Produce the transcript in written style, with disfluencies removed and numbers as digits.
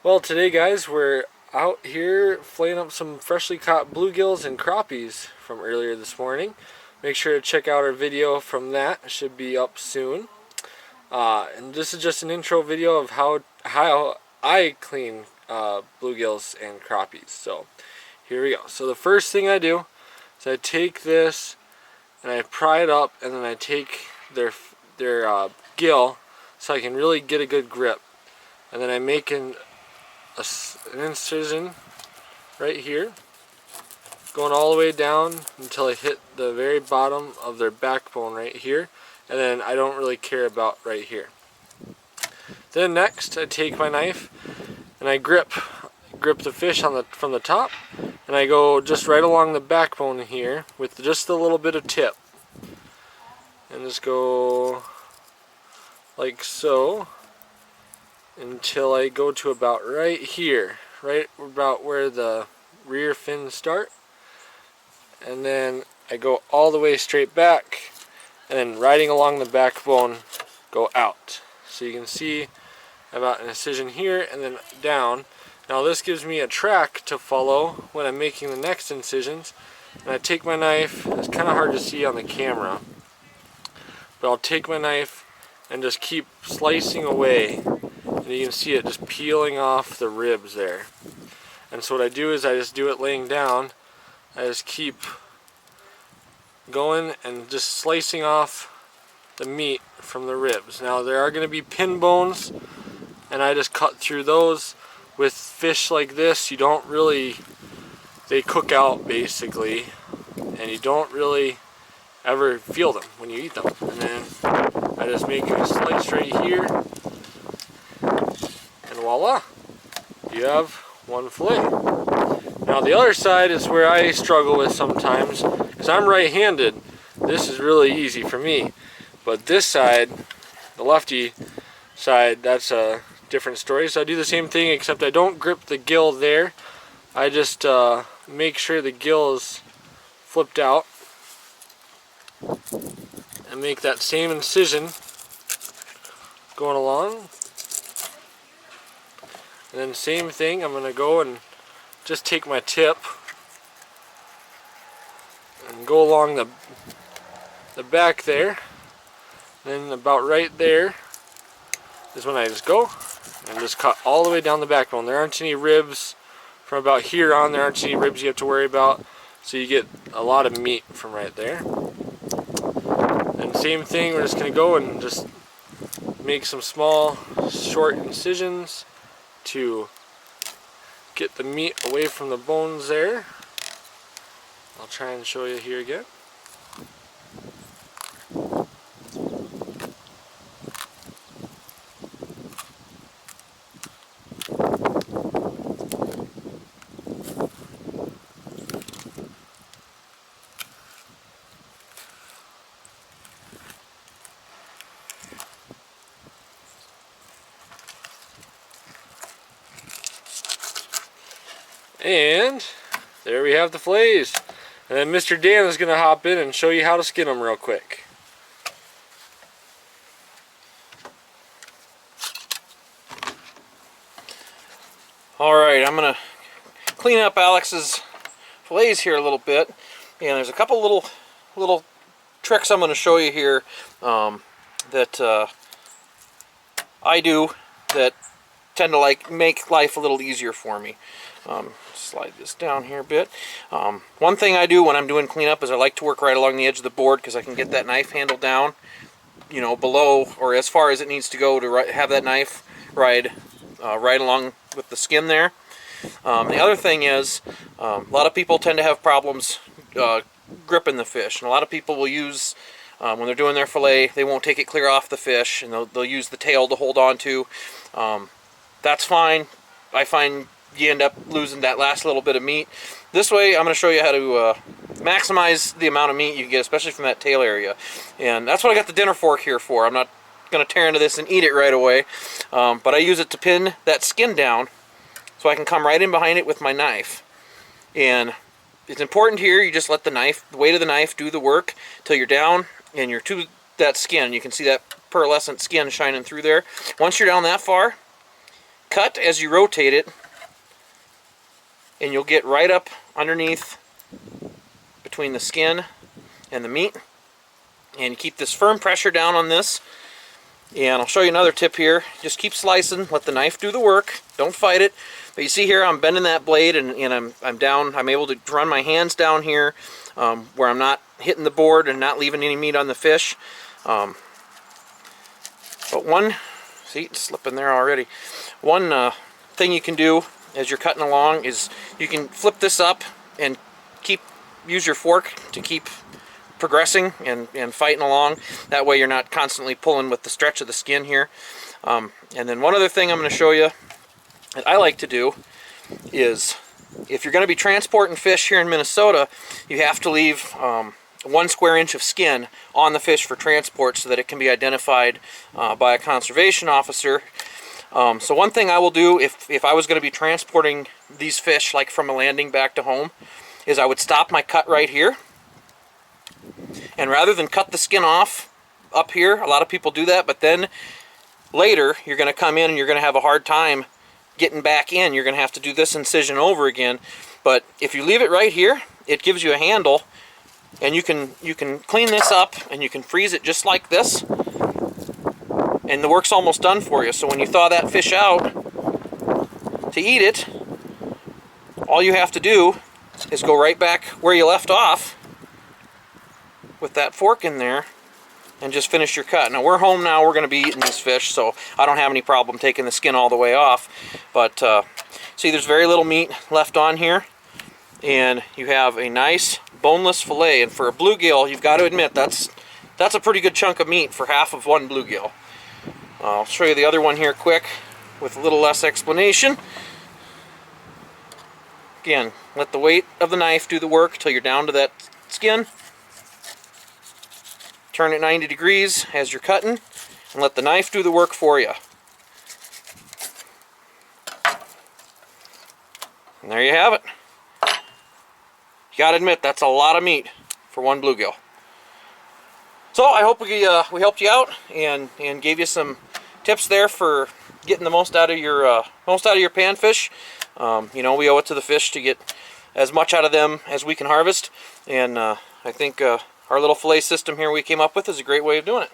Well, today guys, we're out here filleting up some freshly caught bluegills and crappies from earlier this morning. Make sure to check out our video from that. It should be up soon. And this is just an intro video of how I clean bluegills and crappies. So here we go. So the first thing I do is I take this and I pry it up, and then I take their gill so I can really get a good grip. And then I make an incision right here, going all the way down until I hit the very bottom of their backbone right here, and then I don't really care about right here. Then next I take my knife and I grip the fish from the top, and I go just right along the backbone here with just a little bit of tip, and just go like so until I go to about right here, right about where the rear fins start, and then I go all the way straight back, and then riding along the backbone go out. So you can see about an incision here and then down. Now this gives me a track to follow when I'm making the next incisions, and I take my knife. It's kind of hard to see on the camera, but I'll take my knife and just keep slicing away. And you can see it just peeling off the ribs there. And so what I do is I just do it laying down. I just keep going and just slicing off the meat from the ribs. Now there are going to be pin bones, and I just cut through those. With fish like this, you don't really, they cook out basically, and you don't really ever feel them when you eat them. And then I just make a slice right here, and voila, you have one fillet. Now the other side is where I struggle with sometimes, because I'm right-handed. This is really easy for me, but this side, the lefty side, that's a different story. So I do the same thing, except I don't grip the gill there. I just make sure the gill is flipped out and make that same incision going along. And then same thing, I'm going to go and just take my tip and go along the back there. And then about right there is when I just go and just cut all the way down the backbone. There aren't any ribs from about here on. There aren't any ribs you have to worry about. So you get a lot of meat from right there. And same thing, we're just going to go and just make some small short incisions to get the meat away from the bones there. I'll try and show you here again. And there we have the fillets. And then Mr. Dan is going to hop in and show you how to skin them real quick. Alright, I'm going to clean up Alex's fillets here a little bit. And there's a couple little tricks I'm going to show you here that I do that tend to make life a little easier for me. Slide this down here a bit. One thing I do when I'm doing cleanup is I like to work right along the edge of the board, because I can get that knife handle down, you know, below or as far as it needs to go to have that knife ride right along with the skin there. The other thing is, a lot of people tend to have problems gripping the fish, and a lot of people will use, when they're doing their fillet, they won't take it clear off the fish, and they'll use the tail to hold on to. That's fine. I find you end up losing that last little bit of meat. This way, I'm going to show you how to maximize the amount of meat you get, especially from that tail area. And that's what I got the dinner fork here for. I'm not going to tear into this and eat it right away, but I use it to pin that skin down so I can come right in behind it with my knife. And it's important here, you just let the weight of the knife do the work till you're down and you're to that skin. You can see that pearlescent skin shining through there. Once you're down that far, cut as you rotate it, and you'll get right up underneath between the skin and the meat. And keep this firm pressure down on this. And I'll show you another tip here. Just keep slicing, let the knife do the work, don't fight it. But you see here, I'm bending that blade, and I'm down. I'm able to run my hands down here where I'm not hitting the board and not leaving any meat on the fish. But one, see, it's slipping there already. One thing you can do as you're cutting along is you can flip this up and use your fork to keep progressing and fighting along. That way you're not constantly pulling with the stretch of the skin here. And then one other thing I'm going to show you that I like to do is, if you're going to be transporting fish here in Minnesota, you have to leave 1 square inch of skin on the fish for transport so that it can be identified by a conservation officer. So one thing I will do if I was going to be transporting these fish like from a landing back to home is I would stop my cut right here. And rather than cut the skin off up here, a lot of people do that, but then later you're going to come in and you're going to have a hard time getting back in. You're going to have to do this incision over again. But if you leave it right here, it gives you a handle, and you can clean this up and you can freeze it just like this, and the work's almost done for you. So when you thaw that fish out to eat it, all you have to do is go right back where you left off with that fork in there and just finish your cut. Now we're home now, we're going to be eating this fish, so I don't have any problem taking the skin all the way off. But see, there's very little meat left on here, and you have a nice boneless fillet. And for a bluegill, you've got to admit that's a pretty good chunk of meat for half of one bluegill. I'll show you the other one here quick with a little less explanation. Again, let the weight of the knife do the work till you're down to that skin. Turn it 90 degrees as you're cutting, and let the knife do the work for you. And there you have it. You gotta admit, that's a lot of meat for one bluegill. So I hope we helped you out and gave you some tips there for getting the most out of your panfish. You know, we owe it to the fish to get as much out of them as we can harvest, and I think our little fillet system here we came up with is a great way of doing it.